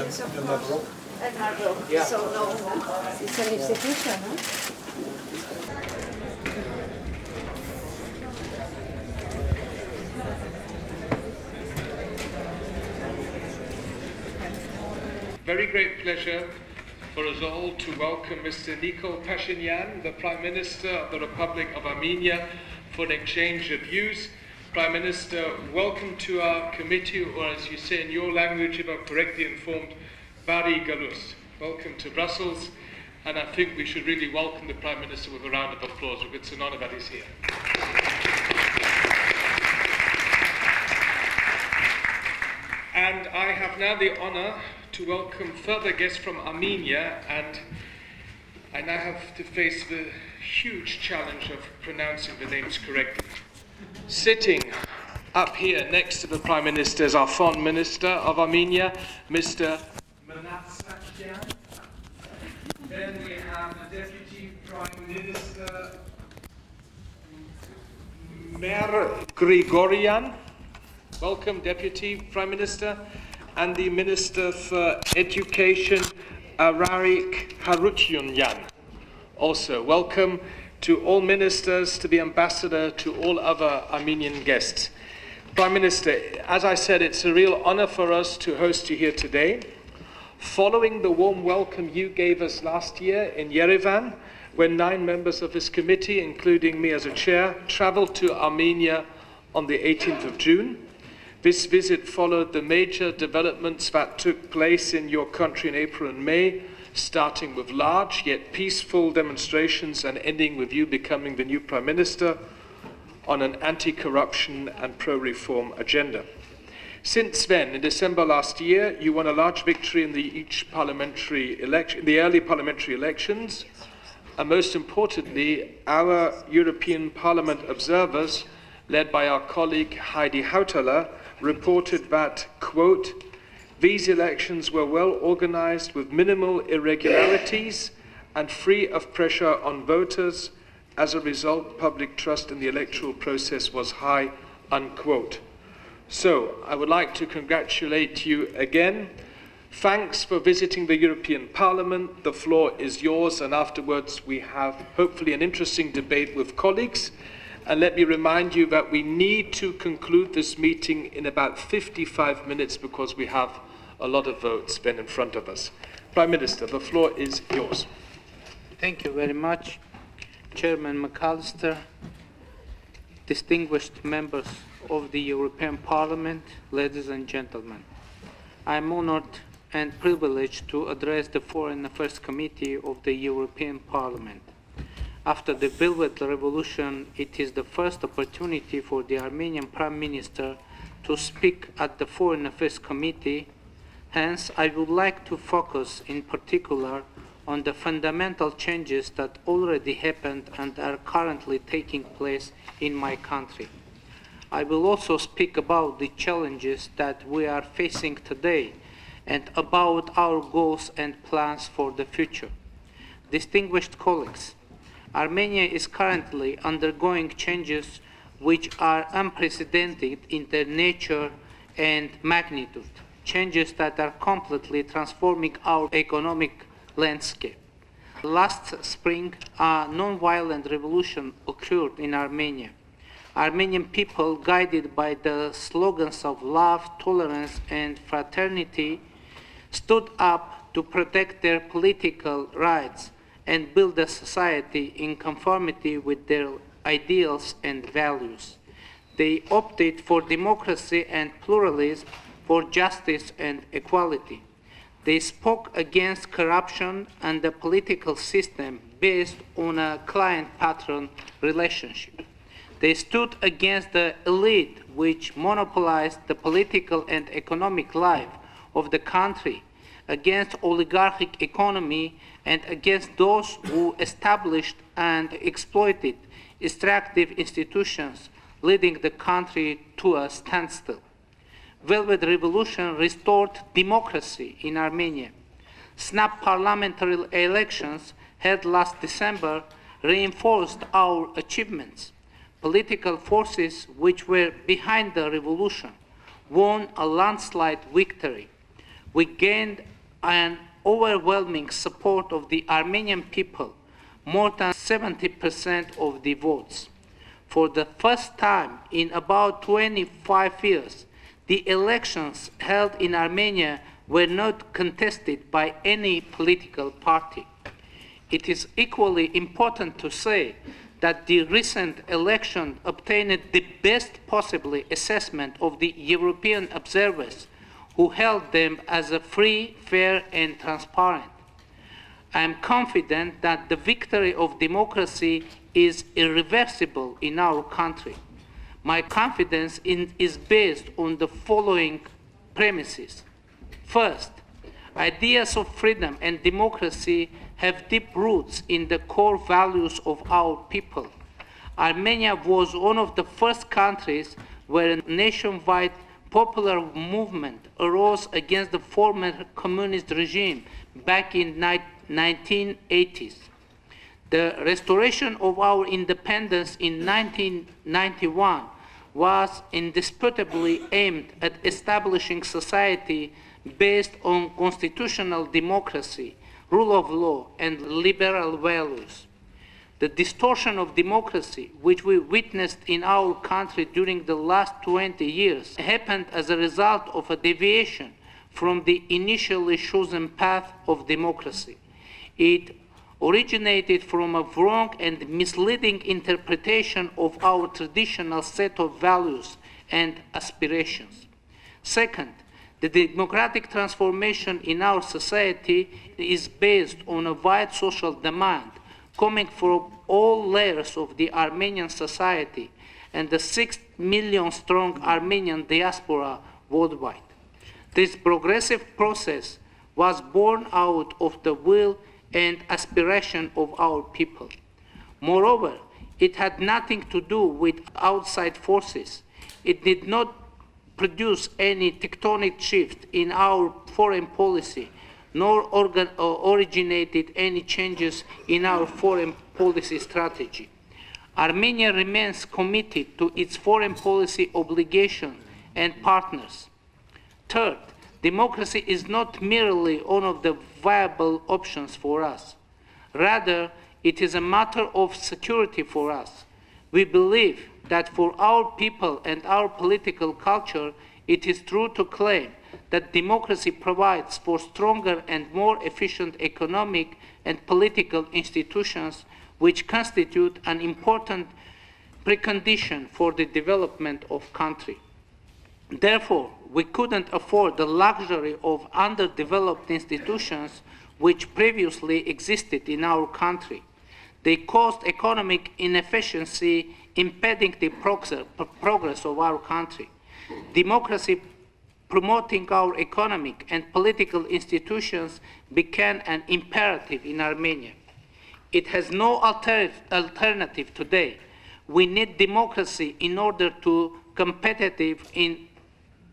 It's of course yeah. So no, it's an institution, huh? Very great pleasure for us all to welcome Mr. Phashinyan, the Prime Minister of the Republic of Armenia, for an exchange of views. Prime Minister, welcome to our committee, or as you say in your language, if I'm correctly informed, Bari Galus. Welcome to Brussels, and I think we should really welcome the Prime Minister with a round of applause. It's an honor that he's here. And I have now the honor to welcome further guests from Armenia, and I now have to face the huge challenge of pronouncing the names correctly. Sitting up here next to the Prime Minister is our Foreign Minister of Armenia, Mr. Manatsakian. Then we have the Deputy Prime Minister, Mer Grigorian. Welcome, Deputy Prime Minister. And the Minister for Education, Arag Harutyunyan. Also, welcome to all ministers, to the ambassador, to all other Armenian guests. Prime Minister, as I said, it's a real honor for us to host you here today. Following the warm welcome you gave us last year in Yerevan, when 9 members of this committee, including me as a chair, traveled to Armenia on the 18th of June. This visit followed the major developments that took place in your country in April and May, starting with large yet peaceful demonstrations and ending with you becoming the new Prime Minister on an anti-corruption and pro-reform agenda. Since then, in December last year, you won a large victory in the early parliamentary elections, and most importantly, our European Parliament observers, led by our colleague Heidi Hautala, reported that, quote, these elections were well organized with minimal irregularities and free of pressure on voters. As a result, public trust in the electoral process was high, unquote. So, I would like to congratulate you again. Thanks for visiting the European Parliament. The floor is yours, and afterwards we have hopefully an interesting debate with colleagues. And let me remind you that we need to conclude this meeting in about 55 minutes because we have a lot of votes then in front of us. Prime Minister, the floor is yours. Thank you very much, Chairman McAllister, distinguished members of the European Parliament, ladies and gentlemen. I am honored and privileged to address the Foreign Affairs Committee of the European Parliament. After the Velvet Revolution, it is the first opportunity for the Armenian Prime Minister to speak at the Foreign Affairs Committee. Hence, I would like to focus in particular on the fundamental changes that already happened and are currently taking place in my country. I will also speak about the challenges that we are facing today and about our goals and plans for the future. Distinguished colleagues, Armenia is currently undergoing changes which are unprecedented in their nature and magnitude, changes that are completely transforming our economic landscape. Last spring, a non-violent revolution occurred in Armenia. Armenian people, guided by the slogans of love, tolerance, and fraternity, stood up to protect their political rights and build a society in conformity with their ideals and values. They opted for democracy and pluralism, for justice and equality. They spoke against corruption and the political system based on a client-patron relationship. They stood against the elite which monopolized the political and economic life of the country, against oligarchic economy, and against those who established and exploited extractive institutions, leading the country to a standstill. Velvet Revolution restored democracy in Armenia. Snap parliamentary elections held last December reinforced our achievements. Political forces which were behind the revolution won a landslide victory. We gained an overwhelming support of the Armenian people, more than 70% of the votes. For the first time in about 25 years, the elections held in Armenia were not contested by any political party. It is equally important to say that the recent election obtained the best possible assessment of the European observers who held them as a free, fair, and transparent. I am confident that the victory of democracy is irreversible in our country. My confidence is based on the following premises. First, ideas of freedom and democracy have deep roots in the core values of our people. Armenia was one of the first countries where a nationwide popular movement arose against the former communist regime back in 1980s. The restoration of our independence in 1991 was indisputably aimed at establishing society based on constitutional democracy, rule of law, and liberal values. The distortion of democracy, which we witnessed in our country during the last 20 years, happened as a result of a deviation from the initially chosen path of democracy. It originated from a wrong and misleading interpretation of our traditional set of values and aspirations. Second, the democratic transformation in our society is based on a wide social demand coming from all layers of the Armenian society and the 6 million strong Armenian diaspora worldwide. This progressive process was born out of the will and aspiration of our people. Moreover, it had nothing to do with outside forces. It did not produce any tectonic shift in our foreign policy, nor originated any changes in our foreign policy strategy. Armenia remains committed to its foreign policy obligations and partners. Third, democracy is not merely one of the viable options for us. Rather, it is a matter of security for us. We believe that for our people and our political culture, it is true to claim that democracy provides for stronger and more efficient economic and political institutions which constitute an important precondition for the development of country. Therefore, we couldn't afford the luxury of underdeveloped institutions which previously existed in our country. They caused economic inefficiency, impeding the progress of our country. Democracy promoting our economic and political institutions became an imperative in Armenia. It has no alternative today. We need democracy in order to competitive in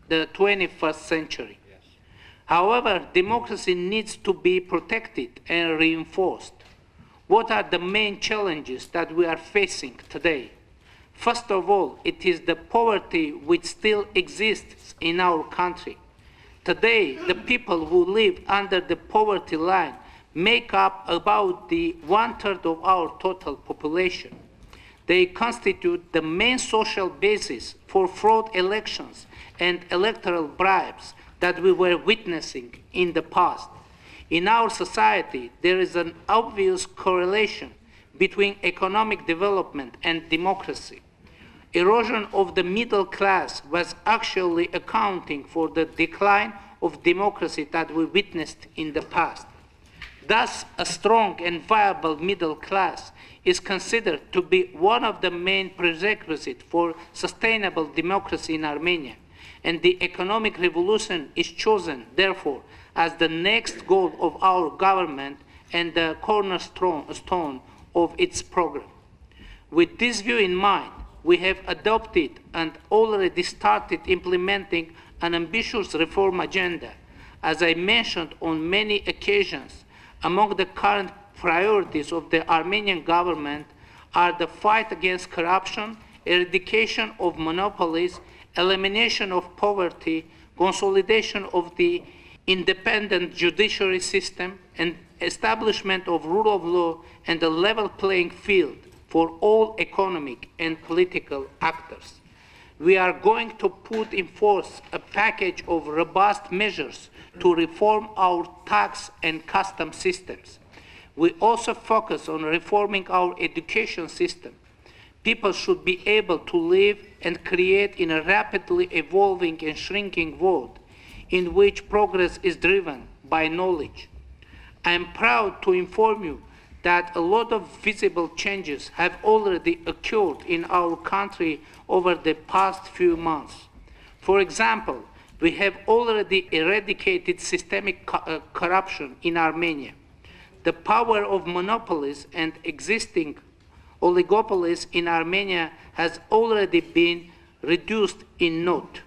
the 21st century. Yes. However, democracy needs to be protected and reinforced. What are the main challenges that we are facing today? First of all, it is the poverty which still exists in our country. Today, the people who live under the poverty line make up about the 1/3 of our total population. They constitute the main social basis for fraud elections and electoral bribes that we were witnessing in the past. In our society, there is an obvious correlation between economic development and democracy. Erosion of the middle class was actually accounting for the decline of democracy that we witnessed in the past. Thus, a strong and viable middle class is considered to be one of the main prerequisites for sustainable democracy in Armenia, and the economic revolution is chosen, therefore, as the next goal of our government and the cornerstone of its program. With this view in mind, we have adopted and already started implementing an ambitious reform agenda. As I mentioned on many occasions, among the current priorities of the Armenian government are the fight against corruption, eradication of monopolies, elimination of poverty, consolidation of the independent judiciary system, and establishment of rule of law and a level playing field for all economic and political actors. We are going to put in force a package of robust measures to reform our tax and custom systems. We also focus on reforming our education system. People should be able to live and create in a rapidly evolving and shrinking world in which progress is driven by knowledge. I am proud to inform you that a lot of visible changes have already occurred in our country over the past few months. For example, we have already eradicated systemic corruption in Armenia. The power of monopolies and existing oligopolies in Armenia has already been reduced in naught.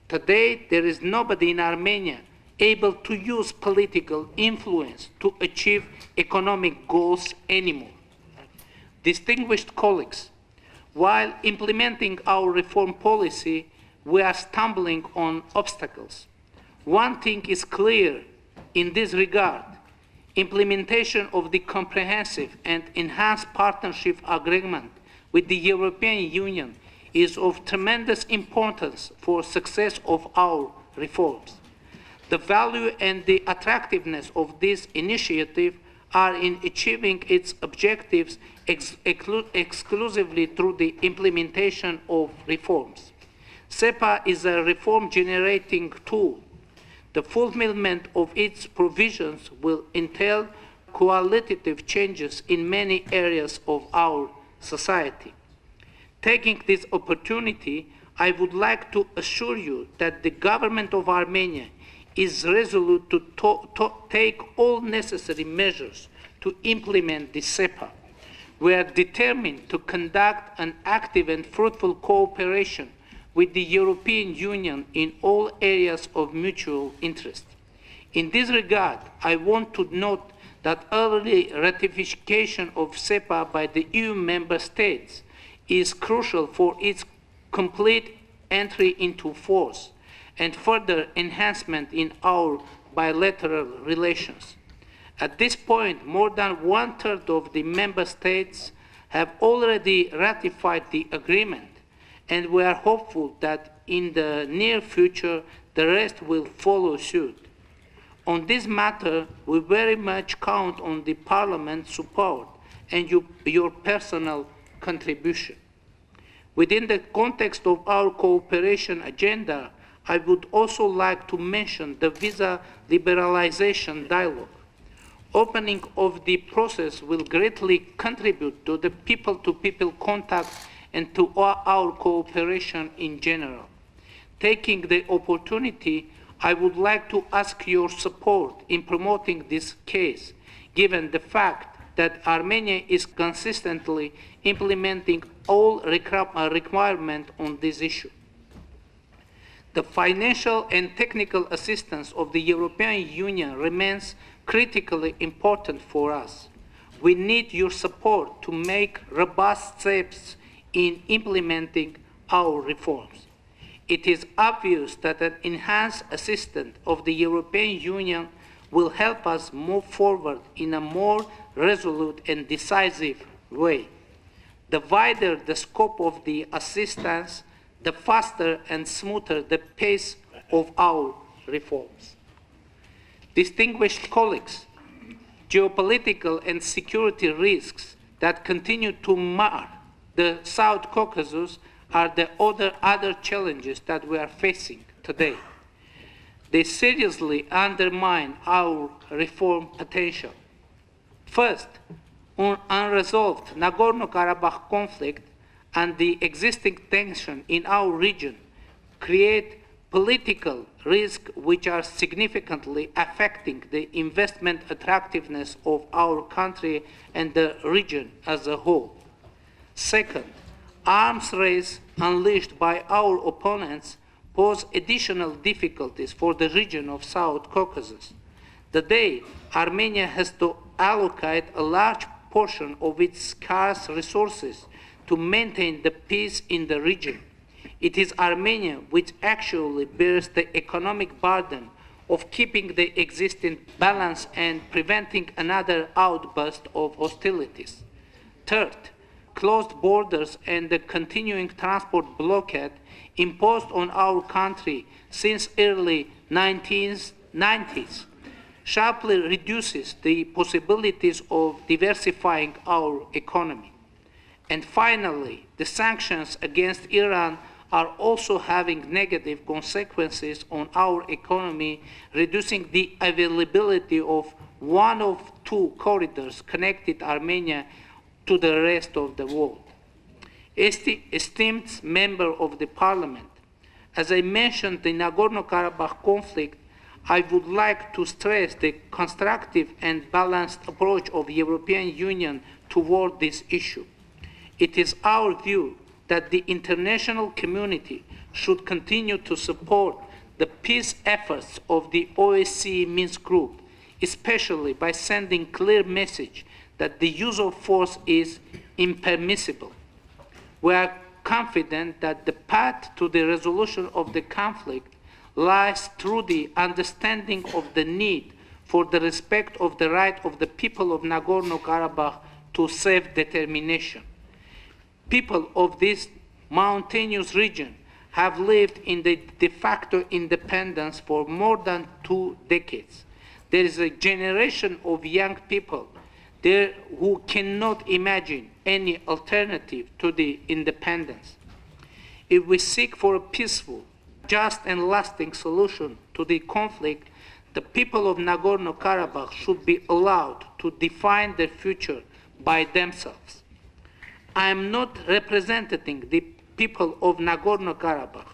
Today, there is nobody in Armenia able to use political influence to achieve economic goals anymore. Distinguished colleagues, while implementing our reform policy, we are stumbling on obstacles. One thing is clear in this regard: implementation of the comprehensive and enhanced partnership agreement with the European Union is of tremendous importance for success of our reforms. The value and the attractiveness of this initiative are in achieving its objectives exclusively through the implementation of reforms. SEPA is a reform-generating tool. The fulfillment of its provisions will entail qualitative changes in many areas of our society. Taking this opportunity, I would like to assure you that the government of Armenia is resolute to take all necessary measures to implement the SEPA. We are determined to conduct an active and fruitful cooperation with the European Union in all areas of mutual interest. In this regard, I want to note that early ratification of SEPA by the EU member states is crucial for its complete entry into force and further enhancement in our bilateral relations. At this point, more than 1/3 of the member states have already ratified the agreement, and we are hopeful that in the near future, the rest will follow suit. On this matter, we very much count on the Parliament's support and your personal contribution. Within the context of our cooperation agenda, I would also like to mention the visa liberalization dialogue. Opening of the process will greatly contribute to the people-to-people contact and to our cooperation in general. Taking the opportunity, I would like to ask your support in promoting this case, given the fact that Armenia is consistently implementing all requirements on this issue. The financial and technical assistance of the European Union remains critically important for us. We need your support to make robust steps in implementing our reforms. It is obvious that an enhanced assistance of the European Union will help us move forward in a more resolute and decisive way. The wider the scope of the assistance, the faster and smoother the pace of our reforms. Distinguished colleagues, geopolitical and security risks that continue to mar the South Caucasus are the other challenges that we are facing today. They seriously undermine our reform potential. First, unresolved Nagorno-Karabakh conflict and the existing tension in our region create political risks which are significantly affecting the investment attractiveness of our country and the region as a whole. Second, arms race unleashed by our opponents pose additional difficulties for the region of South Caucasus. Today, Armenia has to allocate a large portion of its scarce resources to maintain the peace in the region. It is Armenia which actually bears the economic burden of keeping the existing balance and preventing another outburst of hostilities. Third, closed borders and the continuing transport blockade imposed on our country since early 1990s sharply reduces the possibilities of diversifying our economy. And finally, the sanctions against Iran are also having negative consequences on our economy, reducing the availability of one of two corridors connecting Armenia to the rest of the world. Esteemed member of the parliament, as I mentioned the Nagorno-Karabakh conflict, I would like to stress the constructive and balanced approach of the European Union toward this issue. It is our view that the international community should continue to support the peace efforts of the OSCE Minsk Group, especially by sending a clear message that the use of force is impermissible. We are confident that the path to the resolution of the conflict lies through the understanding of the need for the respect of the right of the people of Nagorno-Karabakh to self-determination. People of this mountainous region have lived in the de facto independence for more than 2 decades. There is a generation of young people there who cannot imagine any alternative to the independence. If we seek for a peaceful, just and lasting solution to the conflict, the people of Nagorno-Karabakh should be allowed to define their future by themselves. I am not representing the people of Nagorno-Karabakh.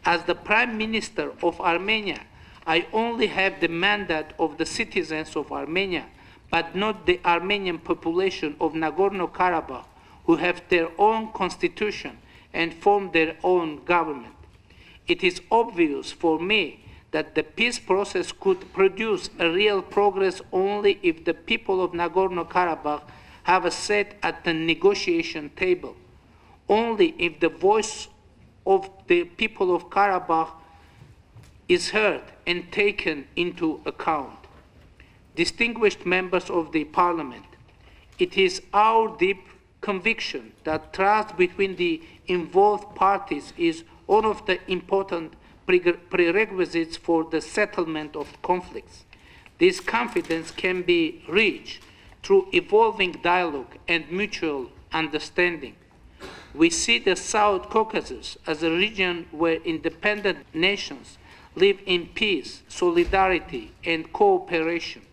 As the Prime Minister of Armenia, I only have the mandate of the citizens of Armenia, but not the Armenian population of Nagorno-Karabakh, who have their own constitution and form their own government. It is obvious for me that the peace process could produce a real progress only if the people of Nagorno-Karabakh have a seat at the negotiation table, only if the voice of the people of Karabakh is heard and taken into account. Distinguished members of the Parliament, it is our deep conviction that trust between the involved parties is one of the important prerequisites for the settlement of conflicts. This confidence can be reached through evolving dialogue and mutual understanding. We see the South Caucasus as a region where independent nations live in peace, solidarity, and cooperation.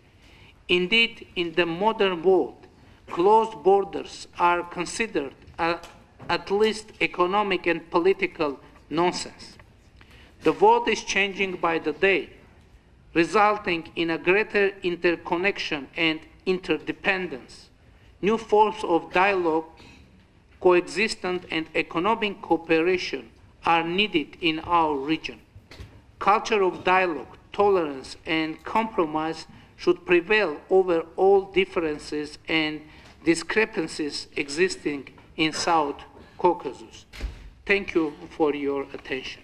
Indeed, in the modern world, closed borders are considered at least economic and political nonsense. The world is changing by the day, resulting in a greater interconnection and interdependence. New forms of dialogue, coexistence, and economic cooperation are needed in our region. Culture of dialogue, tolerance, and compromise should prevail over all differences and discrepancies existing in South Caucasus. Thank you for your attention.